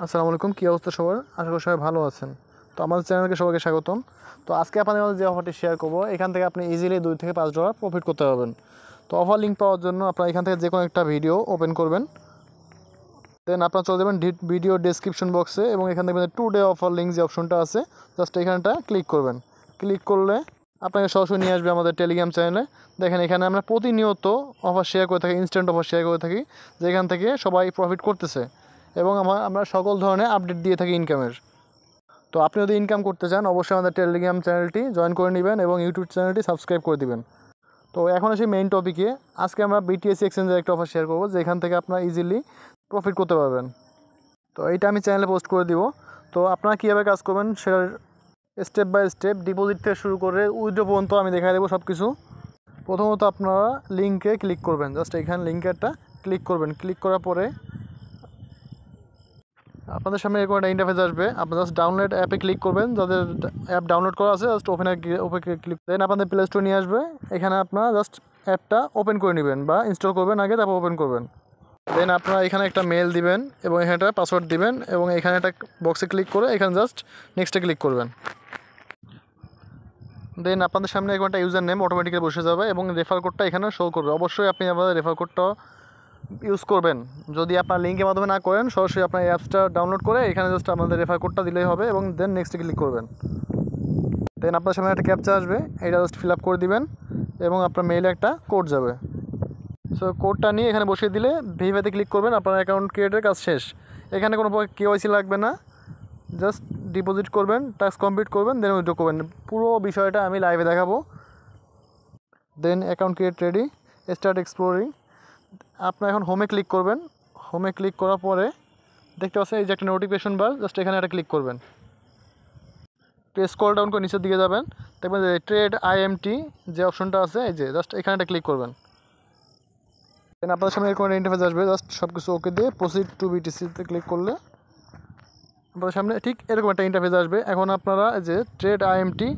আসসালামু আলাইকুম, কী অবস্থা সবার? আশা করি সবাই ভালো আছেন। তো আমাদের চ্যানেলকে সবাইকে স্বাগতম। তো আজকে আপনাদের মধ্যে যে অফারটি শেয়ার করবো, এখান থেকে আপনি ইজিলি $2 থেকে $5 প্রফিট করতে পারবেন। তো অফার লিঙ্ক পাওয়ার জন্য আপনারা এখান থেকে যে কোনো একটা ভিডিও ওপেন করবেন, দেন আপনারা চলে যাবেন ভিডিও ডেসক্রিপশন বক্সে এবং এখান থেকে 2 ডে অফার লিঙ্ক যে অপশনটা আছে, জাস্ট এখানটা ক্লিক করবেন। ক্লিক করলে আপনাকে সরাসরি নিয়ে আসবে আমাদের টেলিগ্রাম চ্যানেলে। দেখেন এখানে আমরা প্রতিনিয়ত অফার শেয়ার করে থাকি, ইনস্ট্যান্ট অফার শেয়ার করে থাকি, যেখান থেকে সবাই প্রফিট করতেছে এবং আমরা সকল ধরনের আপডেট দিয়ে থাকি ইনকামের। তো আপনি যদি ইনকাম করতে চান অবশ্যই আমাদের টেলিগ্রাম চ্যানেলটি জয়েন করে নেবেন এবং ইউটিউব চ্যানেলটি সাবস্ক্রাইব করে দিবেন। তো এখন আসি মেইন টপিকে। আজকে আমরা বিটিএসি এক্সচেঞ্জের একটা অফার শেয়ার করবো, যেখান থেকে আপনারা ইজিলি প্রফিট করতে পারবেন। তো এইটা আমি চ্যানেলে পোস্ট করে দিব। তো আপনারা কীভাবে কাজ করবেন সেটার স্টেপ বাই স্টেপ, ডিপোজিট থেকে শুরু করে উইথড্র পর্যন্ত আমি দেখাই দেবো সব কিছু। প্রথমত আপনারা লিঙ্কে ক্লিক করবেন, জাস্ট এখানে লিঙ্কে একটা ক্লিক করবেন। ক্লিক করার পরে আপনাদের সামনে এরকম একটা ইন্টারফেস আসবে। আপনারা জাস্ট ডাউনলোড অ্যাপে ক্লিক করবেন, যাদের অ্যাপ ডাউনলোড করা আছে জাস্ট ওপেনে ক্লিক, দেন আপনাদের প্লে স্টোর নিয়ে আসবে। এখানে আপনারা জাস্ট অ্যাপটা ওপেন করে নেবেন বা ইনস্টল করবেন আগে, তারপর ওপেন করবেন। দেন আপনারা এখানে একটা মেল দিবেন এবং এখানে একটা পাসওয়ার্ড দিবেন এবং এখানে একটা বক্সে ক্লিক করে এখানে জাস্ট নেক্সটে ক্লিক করবেন। দেন আপনাদের সামনে এরকম একটা ইউজার নেম অটোমেটিক্যালি বসে যাবে এবং রেফার কোডটা এখানে শো করবে। অবশ্যই আপনি আপনাদের রেফার কোডটা ইউজ করবেন। যদি আপনার লিঙ্কের মাধ্যমে না করেন, সরাসরি আপনার অ্যাপসটা ডাউনলোড করে এখানে জাস্ট আমাদের রেফার কোডটা দিলেই হবে এবং দেন নেক্সটে ক্লিক করবেন। দেন আপনার সামনে একটা ক্যাপচা আসবে, এটা জাস্ট ফিল আপ করে দিবেন এবং আপনার মেইলে একটা কোড যাবে। সো কোডটা নিয়ে এখানে বসিয়ে দিলে ভেরিফাইতে ক্লিক করবেন, আপনার অ্যাকাউন্ট ক্রিয়েটের কাজ শেষ। এখানে কোনো কেওয়াইসি লাগবে না, জাস্ট ডিপোজিট করবেন, টাস্ক কমপ্লিট করবেন, দেন উইথড্র করবেন। পুরো বিষয়টা আমি লাইভে দেখাবো। Then account create ready, start exploring. আপনার এখন হোমে ক্লিক করবেন। হোমে ক্লিক করার পরে দেখতে পাচ্ছেন এই যে একটা নোটিফিকেশন বার, জাস্ট এখানে একটা ক্লিক করবেন। তো স্ক্রল ডাউন করে নিচের দিকে যাবেন, দেখবেন যে ট্রেড আইএমটি যে অপশনটা আছে, এই যে জাস্ট এখানে একটা ক্লিক করবেন। দেন আপনাদের সামনে এরকম ইন্টারফেস আসবে, জাস্ট সব কিছু ওকে দিয়ে প্রসিড টু বিটিসিতে ক্লিক করলে আপনাদের সামনে ঠিক এরকম একটা ইন্টারফেস আসবে। এখন আপনারা যে ট্রেড আইএমটি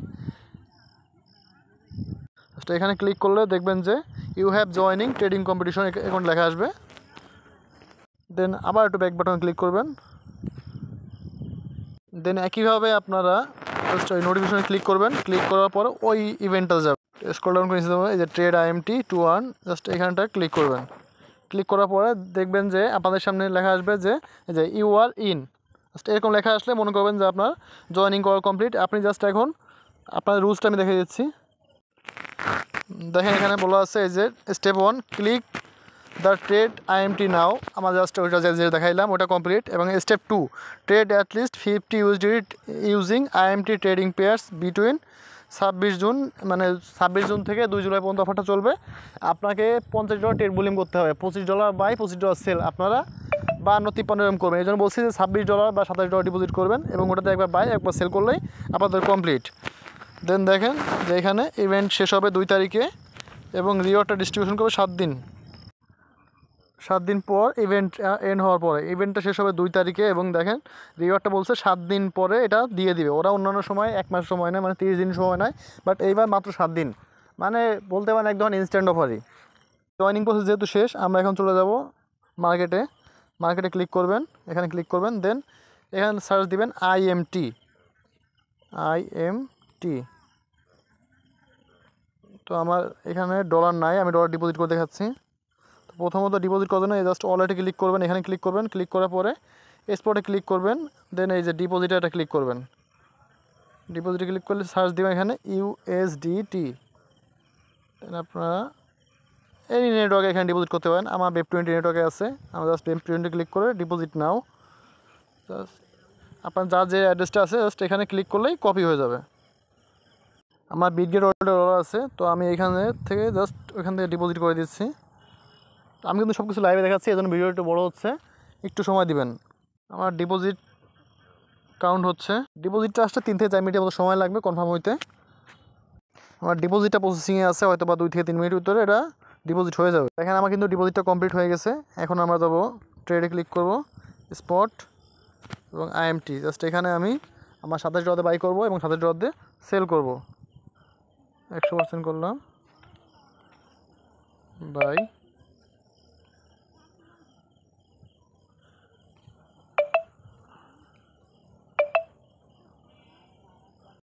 জাস্ট এখানে ক্লিক করলে দেখবেন যে you have joining trading competition এখন লেখা আসবে। দেন আবার একটু ব্যাক বাটন ক্লিক করবেন। দেন একইভাবে আপনারা জাস্ট ওই নোটিফিকেশনে ক্লিক করবেন। ক্লিক করার পর ওই ইভেন্টটা যাবে, স্ক্রল ডাউন করে নিতে হবে, এই যে ট্রেড আইএমটি 2-1 জাস্ট এখানটা ক্লিক করবেন। ক্লিক করার পরে দেখবেন যে আপনাদের সামনে লেখা আসবে যে এই যে ইউ আর ইন। জাস্ট এরকম লেখা আসলে মনে করবেন যে আপনার জয়েনিং করা কমপ্লিট। আপনি জাস্ট এখন আপনার রুলসটা আমি দেখে দিচ্ছি। দেখেন এখানে বলা আছে এই যে step 1 click the trade IMT now. আমার জাস্ট ওইটা যে দেখাইলাম ওটা কমপ্লিট। এবং step 2 trade at least 50 USD using IMT trading pairs between 26 June, মানে 26 জুন থেকে 2 জুলাই পর্যন্ত অফারটা চলবে। আপনাকে $50 ট্রেড ভলিউম করতে হবে, $25 বাই $25 সেল। আপনারা 52-53 এরকম করবেন। এই জন্য বলছি যে $26 বা $27 ডিপোজিট করবেন এবং ওটাতে একবার বাই একবার সেল করলেই আপনাদের কমপ্লিট। দেন দেখেন যে এখানে ইভেন্ট শেষ হবে 2 তারিখে এবং রিওয়ার্ডটা ডিস্ট্রিবিউশন করবে 7 দিন। 7 দিন পর ইভেন্ট এন্ড হওয়ার পরে, ইভেন্টটা শেষ হবে 2 তারিখে এবং দেখেন রিওয়ার্ডটা বলছে 7 দিন পরে এটা দিয়ে দিবে। ওরা অন্যান্য সময় 1 মাস সময় নেয়, মানে 30 দিন সময় নেয়, বাট এইবার মাত্র 7 দিন, মানে বলতে পারেন এক ধরনের ইনস্ট্যান্ট অফারই। জয়নিং প্রসেস যেহেতু শেষ, আমরা এখন চলে যাব মার্কেটে। মার্কেটে ক্লিক করবেন, এখানে ক্লিক করবেন, দেন এখানে সার্চ দিবেন আইএমটি। তো আমার এখানে ডলার নাই, আমি ডলার ডিপোজিট করে দেখাচ্ছি। তো প্রথমত ডিপোজিট করার জন্য জাস্ট ওয়ালেটে ক্লিক করবেন, এখানে ক্লিক করবেন। ক্লিক করার পরে স্পটে ক্লিক করবেন, দেন এই যে ডিপোজিটে এটা ক্লিক করবেন। ডিপোজিটে ক্লিক করলে সার্চ দিবেন এখানে USDT। দেন আপনারা এই নেটওয়ার্কে এখানে ডিপোজিট করতে পারেন। আমার Web20 নেটওয়ার্কে আছে, আমরা জাস্ট Web20 ক্লিক করে ডিপোজিট নাও। জাস্ট আপনার যার যে অ্যাড্রেসটা আছে জাস্ট এখানে ক্লিক করলেই কপি হয়ে যাবে। আমার বিটগেট ওয়ালেটে ডলার আছে, তো আমি এখানে থেকে জাস্ট ওখান থেকে ডিপোজিট করে দিচ্ছি। আমি কিন্তু সব কিছু লাইভে দেখাচ্ছি, এই জন্য ভিডিও একটু বড়ো হচ্ছে, একটু সময় দিবেন। আমার ডিপোজিট কাউন্ট হচ্ছে, ডিপোজিটটা আসতে 3 থেকে 4 মিনিটের মতো সময় লাগবে কনফার্ম হইতে। আমার ডিপোজিটটা প্রসেসিংয়ে আছে, হয়তো বা 2 থেকে 3 মিনিটের ভিতরে এটা ডিপোজিট হয়ে যাবে। দেখেন আমার কিন্তু ডিপোজিটটা কমপ্লিট হয়ে গেছে। এখন আমরা যাবো ট্রেডে ক্লিক করব, স্পট এবং আইএমটি। জাস্ট এখানে আমি আমার $27 বাই করব এবং $27 সেল করব। 100% করলাম বাই।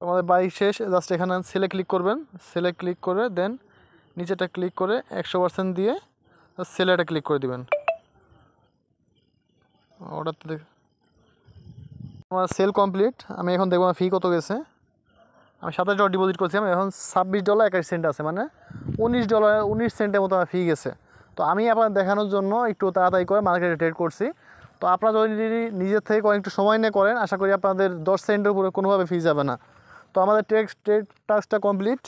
আমাদের বাইক শেষ। জাস্ট এখানে সেলে ক্লিক করবেন, সেলে ক্লিক করে দেন নিচেটা ক্লিক করে 100% দিয়ে সেলে এটা ক্লিক করে দিবেন। অর্ডারটা দেখ আমার সেল কমপ্লিট। আমি এখন দেখবো ফি কত গেছে। আমি $27 ডিপোজিট করছিলাম, এখন $26.81 আছে, মানে $19 মতো আমার ফি গেছে। তো আমি আপনার দেখানোর জন্য একটু তাড়াতাড়ি করে মার্কেটে ট্রেড করছি। তো আপনারা যদি নিজের থেকে একটু সময় নিয়ে করেন, আশা করি আপনাদের 10 সেন্টের উপরে কোনোভাবে ফি যাবে না। তো আমাদের ট্রেড টাস্কটা কমপ্লিট।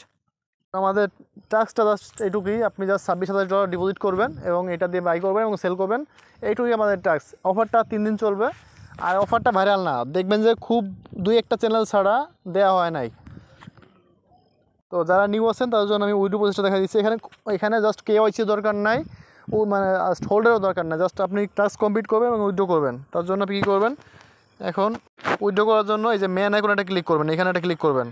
আমাদের টাস্কটা জাস্ট এইটুকুই, আপনি জাস্ট $26,000 ডিপোজিট করবেন এবং এটা দিয়ে বাই করবেন এবং সেল করবেন, এইটুকুই আমাদের টাস্ক। অফারটা 3 দিন চলবে, আর অফারটা ভাইরাল না, দেখবেন যে খুব 2-1টা চ্যানেল ছাড়া দেওয়া হয় নাই। তো যারা নিউ আছেন তাদের জন্য আমি উইড্রো প্রসেসটা দেখা দিচ্ছি। এখানে জাস্ট কেওয়াইসি দরকার নাই, মানে হোল্ডারও দরকার নাই, জাস্ট আপনি টাস্ক কমপ্লিট করবেন এবং উইড্রো করবেন। তার জন্য আপনি কী করবেন, এখন উইড্রো করার জন্য এই যে মেন আইকনে একটা ক্লিক করবেন, এখানে একটা ক্লিক করবেন।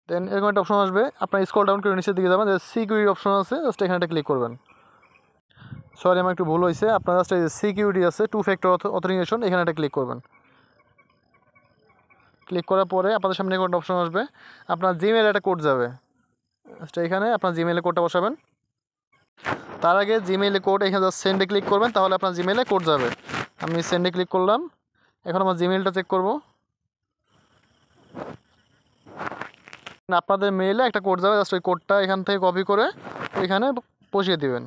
দেন এরকম একটা অপশন আসবে, আপনার স্ক্রল ডাউন করে নিচের দিকে যাবেন, যে সিকিউরিটি অপশন আছে, জাস্ট এখানে একটা ক্লিক করবেন। সরি আমার একটু ভুল হয়েছে, আপনার জাস্ট এই যে সিকিউরিটি আছে, 2 ফ্যাক্টর অথেন্টিকেশন, এখানে একটা ক্লিক করবেন। ক্লিক করার পরে আপনাদের সামনে একটা অপশন আসবে, আপনার জিমেইলে একটা কোড যাবে, জাস্ট এখানে আপনার জিমেইলে কোডটা বসাবেন। তার আগে জিমেইলে কোড এখানে জাস্ট সেন্ডে ক্লিক করবেন, তাহলে আপনার জিমেইলে কোড যাবে। আমি সেন্ডে ক্লিক করলাম, এখন আমার জিমেইলটা চেক করব। আপনাদের মেইলে একটা কোড যাবে, জাস্ট ওই কোডটা এখান থেকে কপি করে এখানে বসিয়ে দিবেন,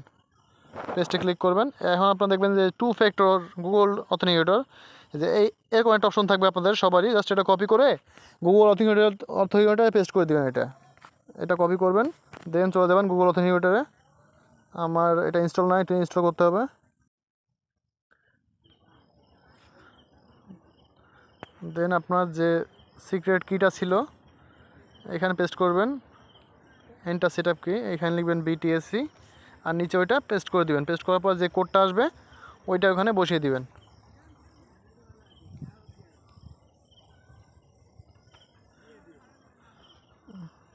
পেস্টে ক্লিক করবেন। এখন আপনারা দেখবেন যে 2 ফ্যাক্টর গুগল অথেন্টিকেটর, যে এরকম একটা অপশন থাকবে আপনাদের সবারই, জাস্ট এটা কপি করে গুগল অথেন্টিকেটরে পেস্ট করে দেবেন। এটা কপি করবেন, দেন চলে যাবেন গুগল অথেন্টিকেটরে। আমার এটা ইনস্টল নাই, এটা ইনস্টল করতে হবে। দেন আপনার যে সিক্রেট কিটা ছিল এখানে পেস্ট করবেন, এন্টার সেটআপ কি, এখানে লিখবেন BTSC, আর নিচে ওইটা পেস্ট করে দিবেন। পেস্ট করার পর যে কোডটা আসবে ওইটা ওখানে বসিয়ে দিবেন।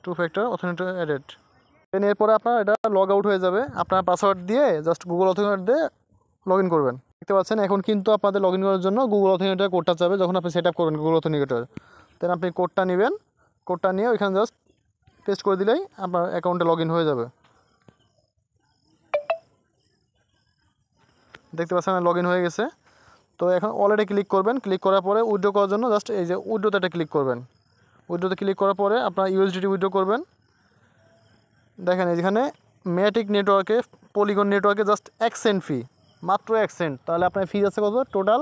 Two factor authenticator added. Then এরপরে আপনার এটা লগ আউট হয়ে যাবে, আপনার পাসওয়ার্ড দিয়ে জাস্ট গুগল অথেন্টিকেটর দিয়ে লগ ইন করবেন। দেখতে পাচ্ছেন এখন কিন্তু আপনাদের লগ ইন করার জন্য গুগল অথেন্টিকেটর কোডটা যাবে, যখন আপনি সেট আপ করবেন গুগল অথেন্টিকেটর। দেন আপনি কোডটা নেবেন, কোডটা নিয়ে ওইখানে জাস্ট পেস্ট করে দিলেই আপনার অ্যাকাউন্টে লগ ইন হয়ে যাবে। দেখতে পাচ্ছেন লগ ইন হয়ে গেছে। তো এখন অলরেডি ক্লিক করবেন, ক্লিক করার পরে উইথড্র করার জন্য জাস্ট এই যে উইথড্রোতে একটা ক্লিক করবেন। উইথড্রোতে ক্লিক করার পরে আপনার USDT উইথড্র করবেন। দেখেন এখানে ম্যাটিক নেটওয়ার্কে, পলিগন নেটওয়ার্কে জাস্ট 1 সেন্ট ফি, মাত্র 1 সেন্ট। তাহলে আপনার ফি আছে কত, টোটাল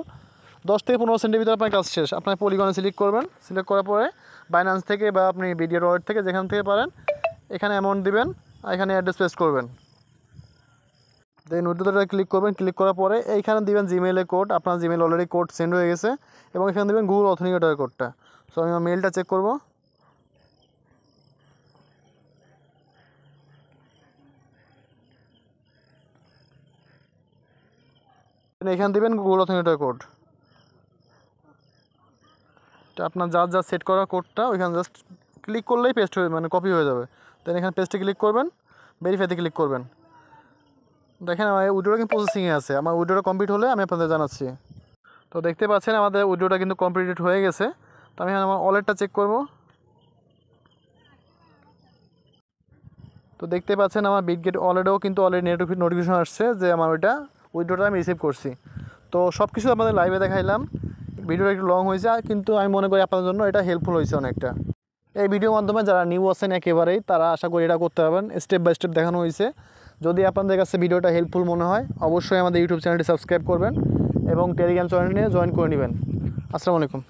10 থেকে 15 সেন্টের ভিতরে আপনার কাজ শেষ। আপনার পলিগনে সিলেক্ট করবেন, সিলেক্ট করার পরে বাইন্যান্স থেকে বা আপনি বিডিআর ওয়ালেট থেকে যেখান থেকে পারেন এখানে অ্যামাউন্ট দিবেন, এখানে অ্যাড্রেস পেস্ট করবেন। দেন উইথড্রোতে ক্লিক করবেন, ক্লিক করার পরে এইখানে দিবেন জিমেইলের কোড। আপনার জিমেইল অলরেডি কোড সেন্ড হয়ে গেছে, এবং এখানে দিবেন গুগল অথেন্টিকেটরের কোডটা। সো আমি আমার মেইলটা চেক করব। এখানে দিবেন গুগল অথেন্টিকেটর কোড, এটা আপনার যা সেট করা কোডটা ওইখানে জাস্ট ক্লিক করলেই পেস্ট হয়ে মানে কপি হয়ে যাবে। দেন এখানে পেস্টে ক্লিক করবেন, ভেরিফাইতে ক্লিক করবেন। দেখেন আমার উইড্রোটা কিন্তু প্রসেসিংয়ে আছে, আমার উইড্রোটা কমপ্লিট হলে আমি আপনাদের জানাচ্ছি। তো দেখতে পাচ্ছেন আমাদের উইড্রোটা কিন্তু কমপ্লিট হয়ে গেছে। তো আমি আমার ওয়ালেটটা চেক করব। তো দেখতে পাচ্ছেন আমার বিটগেট ওয়ালেটেও কিন্তু অলরেডি নোটিফিকেশন আসছে যে আমার ওইটা উইড্রোটা আমি রিসিভ করছি। তো সব কিছু আপনাদের লাইভে দেখাইলাম। ভিডিওটা একটু লং হয়েছে, কিন্তু আমি মনে করি আপনাদের জন্য এটা হেল্পফুল হয়েছে অনেকটা। এই ভিডিওর মাধ্যমে যারা নিউ আছেন একেবারেই, তারা আশা করি এটা করতে পারবেন। স্টেপ বাই স্টেপ দেখানো হয়েছে। যদি আপনাদের কাছে ভিডিওটা হেল্পফুল মনে হয়, অবশ্যই আমাদের ইউটিউব চ্যানেলটি সাবস্ক্রাইব করবেন এবং টেলিগ্রাম চ্যানেলে জয়েন করে নেবেন। আসসালামু আলাইকুম।